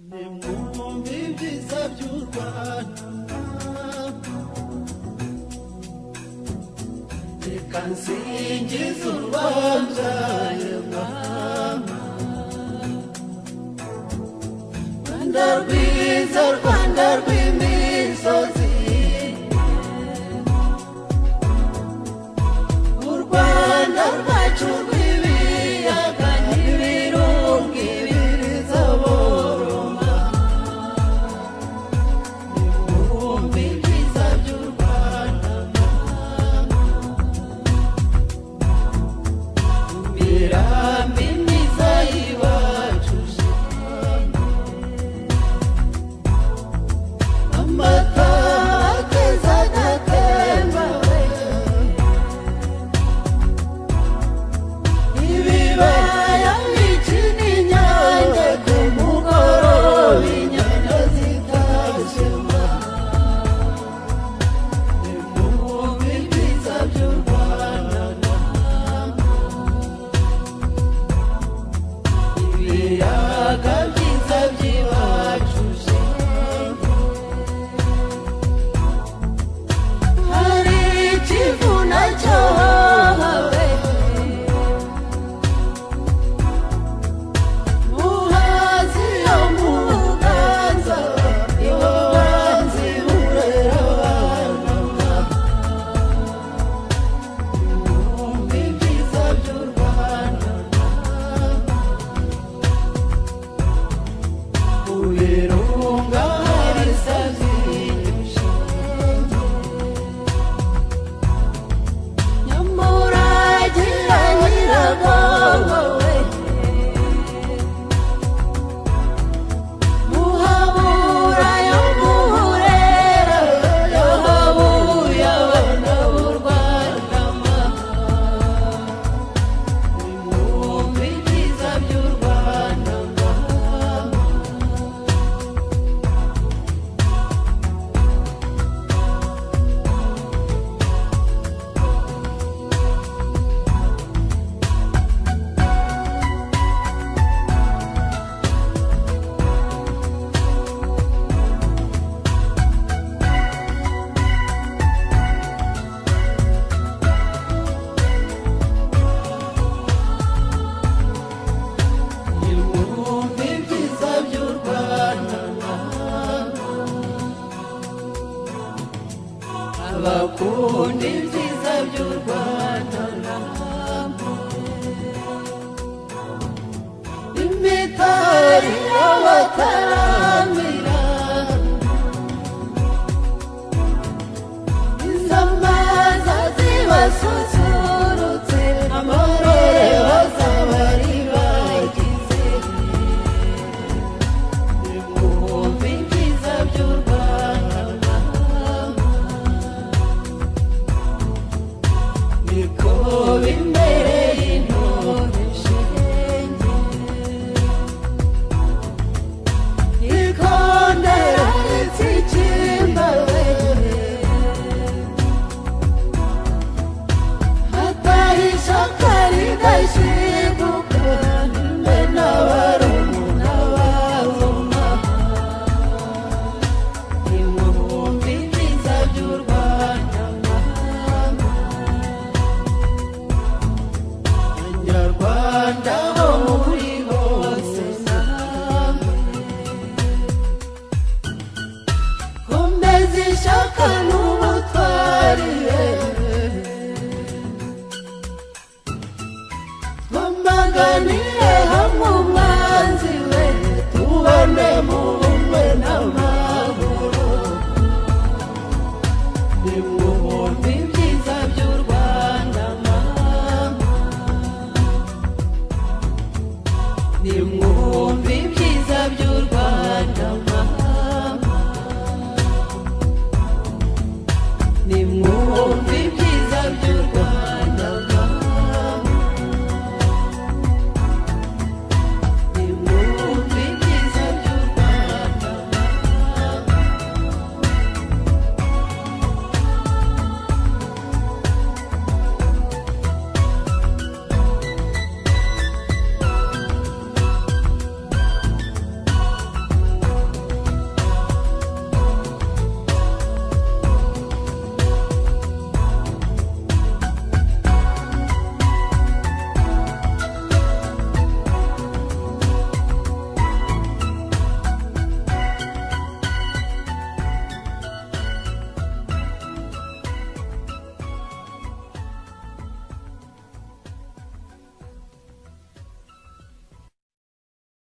nimwumve ibyiza by'u Rwanda reka nsingize urwabyaye mama Rwanda rwiza Rwanda rw'imisozi u Rwanda rwacu rw'ibiyaga n'ibirunga ibiriza boroma nimwumve ibyiza by'u Rwanda imirambi myiza y'iwacu amata akeza agatemba ibibaya bici n'inyange ku mugoroba inyana zitashema nimwumve ibyiza by'u Rwanda ibiyaga byiza by'iwacu hari ikivuna cyahawe muhazi yo mu Buganza ibubanza iburera abana nimwumve ibyiza by'u Rwanda mu birunga hari sazinyusha nyamuragira nyiragongo we muhabura yo mu Burera yo habuye abana b'u Rwanda nimwumve ibyiza by'u Rwanda nimwumve ibyiza by'u Rwanda abakuru